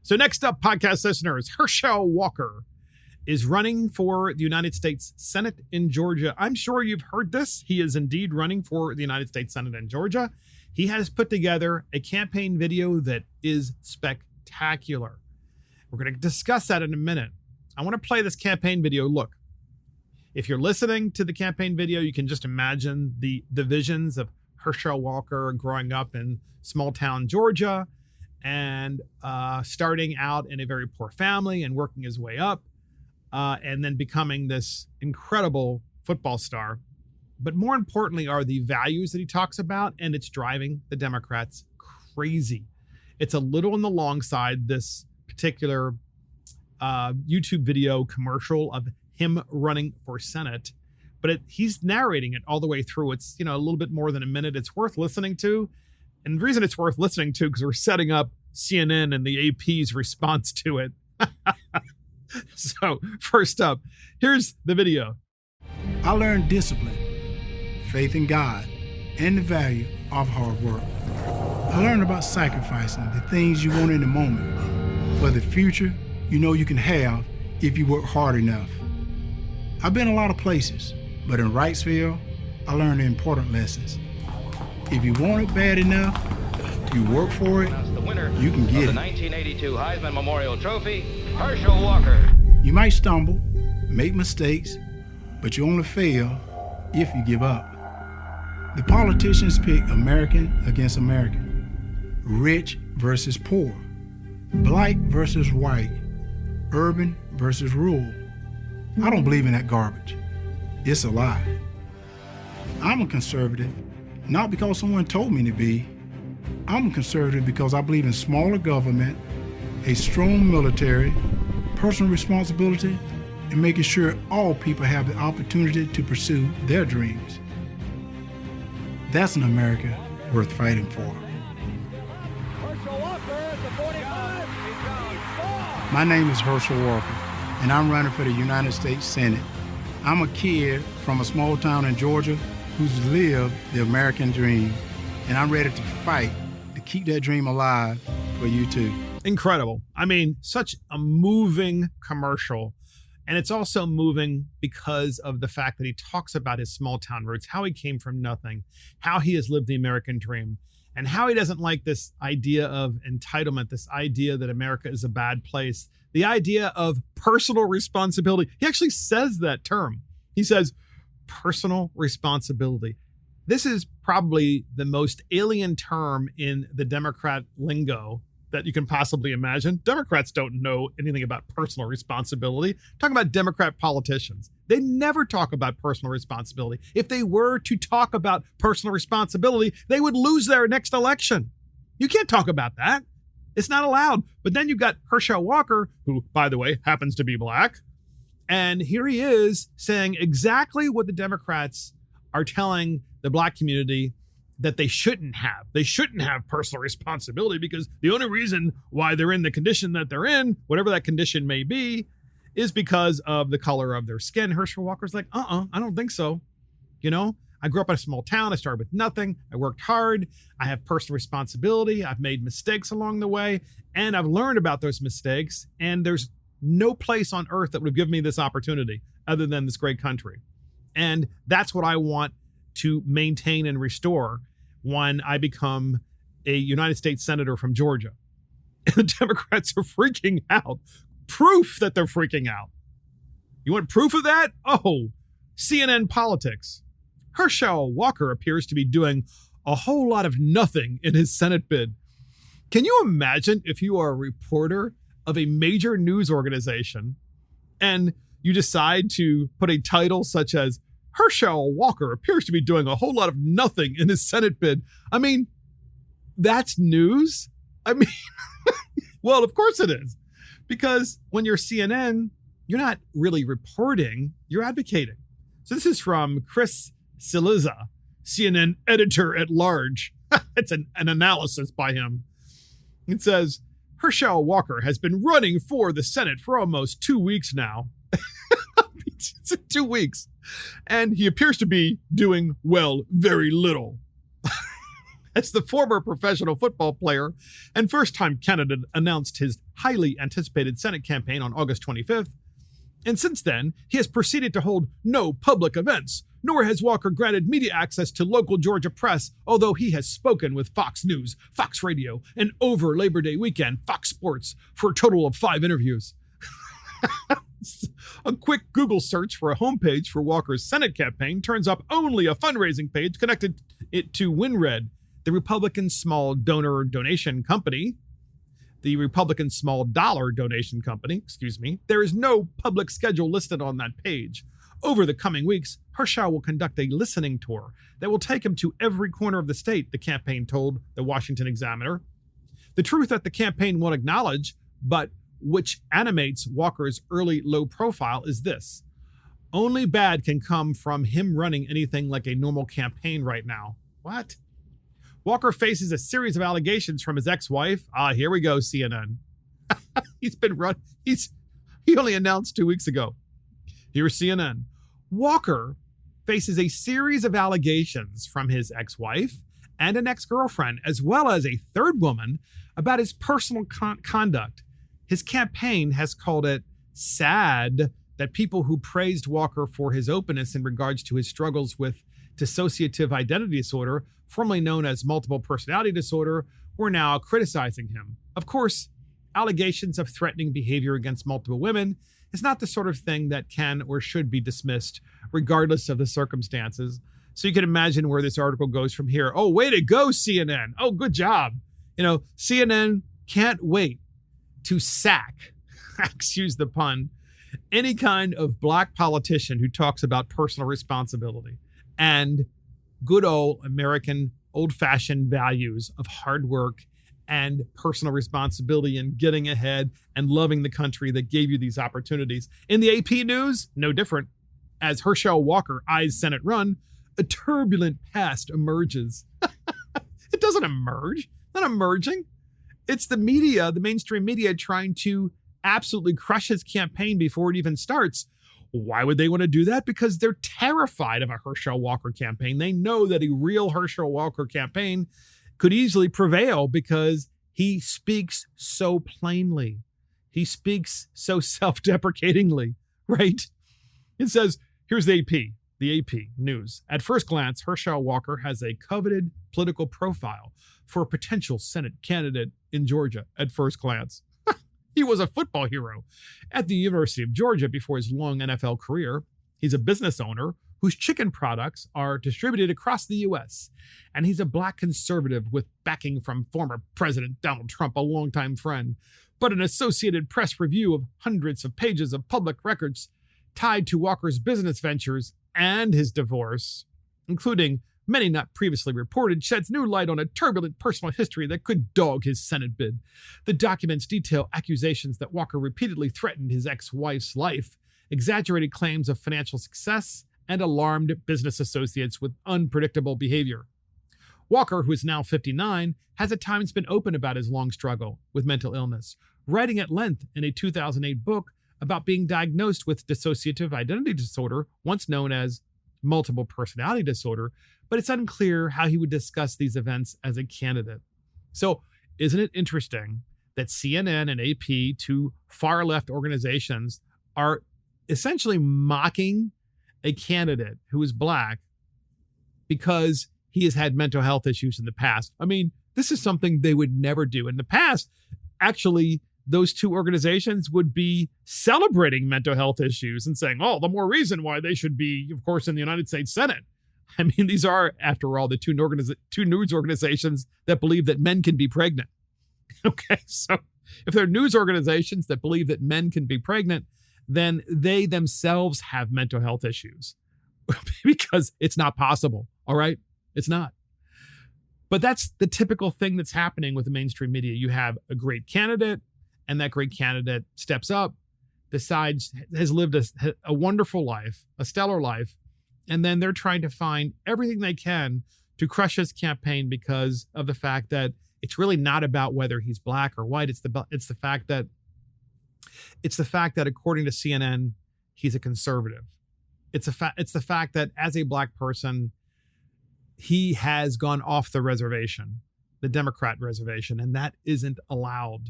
So next up, podcast listeners, Herschel Walker is running for the United States Senate in Georgia. I'm sure you've heard this. He is indeed running for the United States Senate in Georgia. He has put together a campaign video that is spectacular. We're going to discuss that in a minute. I want to play this campaign video. Look, if you're listening to the campaign video, you can just imagine the visions of Herschel Walker growing up in small town Georgia and starting out in a very poor family and working his way up and then becoming this incredible football star. But more importantly are the values that he talks about, and it's driving the Democrats crazy. It's a little on the long side, this particular YouTube video commercial of him running for Senate, but he's narrating it all the way through. It's, a little bit more than a minute. It's worth listening to. And the reason it's worth listening to, because we're setting up CNN and the AP's response to it. So first up, here's the video. I learned discipline, faith in God, and the value of hard work. I learned about sacrificing the things you want in the moment for the future you can have if you work hard enough. I've been a lot of places, but in Wrightsville, I learned the important lessons. If you want it bad enough, you work for it, you can get it. The 1982 Heisman Memorial Trophy, Herschel Walker. You might stumble, make mistakes, but you only fail if you give up. The politicians pick American against American, rich versus poor, black versus white, urban versus rural. I don't believe in that garbage. It's a lie. I'm a conservative, not because someone told me to be. I'm a conservative because I believe in smaller government, a strong military, personal responsibility, and making sure all people have the opportunity to pursue their dreams. That's an America worth fighting for. My name is Herschel Walker, and I'm running for the United States Senate. I'm a kid from a small town in Georgia who's lived the American dream, and I'm ready to fight to keep that dream alive for you too. Incredible. I mean, such a moving commercial. And it's also moving because of the fact that he talks about his small town roots, how he came from nothing, how he has lived the American dream, and how he doesn't like this idea of entitlement, this idea that America is a bad place, the idea of personal responsibility. He actually says that term. He says personal responsibility. This is probably the most alien term in the Democrat lingo that you can possibly imagine. Democrats don't know anything about personal responsibility. Talking about Democrat politicians. They never talk about personal responsibility. If they were to talk about personal responsibility, they would lose their next election. You can't talk about that. It's not allowed. But then you've got Herschel Walker, who, by the way, happens to be black. And here he is saying exactly what the Democrats are telling the black community that they shouldn't have. They shouldn't have personal responsibility because the only reason why they're in the condition that they're in, whatever that condition may be, is because of the color of their skin. Herschel Walker's like, I don't think so. I grew up in a small town. I started with nothing. I worked hard. I have personal responsibility. I've made mistakes along the way, and I've learned about those mistakes. And there's no place on earth that would have given me this opportunity other than this great country. And that's what I want to maintain and restore when I become a United States Senator from Georgia. And the Democrats are freaking out. Proof that they're freaking out. You want proof of that? Oh, CNN Politics. Herschel Walker appears to be doing a whole lot of nothing in his Senate bid. Can you imagine if you are a reporter of a major news organization and you decide to put a title such as Herschel Walker appears to be doing a whole lot of nothing in his Senate bid? I mean, that's news. I mean, well, of course it is. Because when you're CNN, you're not really reporting, you're advocating. So this is from Chris Cillizza, CNN editor at large. It's an analysis by him. It says, Herschel Walker has been running for the Senate for almost 2 weeks now. It's 2 weeks. And he appears to be doing, well, very little. As the former professional football player and first-time candidate announced his highly anticipated Senate campaign on August 25th. And since then, he has proceeded to hold no public events, nor has Walker granted media access to local Georgia press, although he has spoken with Fox News, Fox Radio, and over Labor Day weekend, Fox Sports, for a total of 5 interviews. A quick Google search for a homepage for Walker's Senate campaign turns up only a fundraising page connected it to WinRed, the Republican small donation company. The Republican small dollar donation company, there is no public schedule listed on that page. Over the coming weeks, Herschel will conduct a listening tour that will take him to every corner of the state, the campaign told the Washington Examiner. The truth that the campaign won't acknowledge, but which animates Walker's early low profile, is this: only bad can come from him running anything like a normal campaign right now. What? Walker faces a series of allegations from his ex-wife. Here we go, CNN. He only announced 2 weeks ago. Here's CNN. Walker faces a series of allegations from his ex-wife and an ex-girlfriend, as well as a third woman, about his personal conduct. His campaign has called it sad that people who praised Walker for his openness in regards to his struggles with dissociative identity disorder, formerly known as multiple personality disorder, were now criticizing him. Of course, allegations of threatening behavior against multiple women is not the sort of thing that can or should be dismissed, regardless of the circumstances. So you can imagine where this article goes from here. Oh, way to go, CNN. Oh, good job. CNN can't wait to sack, excuse the pun, any kind of black politician who talks about personal responsibility and good old American old-fashioned values of hard work and personal responsibility and getting ahead and loving the country that gave you these opportunities. In the AP news, no different. As Herschel Walker eyes Senate run, a turbulent past emerges. It doesn't emerge. Not emerging. It's the media, the mainstream media, trying to absolutely crush his campaign before it even starts. Why would they want to do that? Because they're terrified of a Herschel Walker campaign. They know that a real Herschel Walker campaign could easily prevail because he speaks so plainly. He speaks so self-deprecatingly, right? It says, here's the AP news. At first glance, Herschel Walker has a coveted political profile for a potential Senate candidate in Georgia. At first glance, he was a football hero at the University of Georgia before his long NFL career. He's a business owner whose chicken products are distributed across the U.S. And he's a black conservative with backing from former President Donald Trump, a longtime friend. But an Associated Press review of hundreds of pages of public records tied to Walker's business ventures and his divorce, including many not previously reported, sheds new light on a turbulent personal history that could dog his Senate bid. The documents detail accusations that Walker repeatedly threatened his ex-wife's life, exaggerated claims of financial success, and alarmed business associates with unpredictable behavior. Walker, who is now 59, has at times been open about his long struggle with mental illness, writing at length in a 2008 book about being diagnosed with dissociative identity disorder, once known as multiple personality disorder, but it's unclear how he would discuss these events as a candidate. So isn't it interesting that CNN and AP, two far-left organizations, are essentially mocking a candidate who is black because he has had mental health issues in the past? I mean, this is something they would never do. In the past, actually, those two organizations would be celebrating mental health issues and saying, oh, the more reason why they should be, of course, in the United States Senate. I mean, these are, after all, the two news organizations that believe that men can be pregnant. Okay, so if they're news organizations that believe that men can be pregnant, then they themselves have mental health issues because it's not possible, all right? It's not. But that's the typical thing that's happening with the mainstream media. You have a great candidate, and that great candidate steps up, decides, has lived a wonderful life, a stellar life, and then they're trying to find everything they can to crush his campaign because of the fact that it's really not about whether he's black or white. It's the fact that according to CNN, he's a conservative. It's the fact that as a black person, he has gone off the reservation, the Democrat reservation, and that isn't allowed.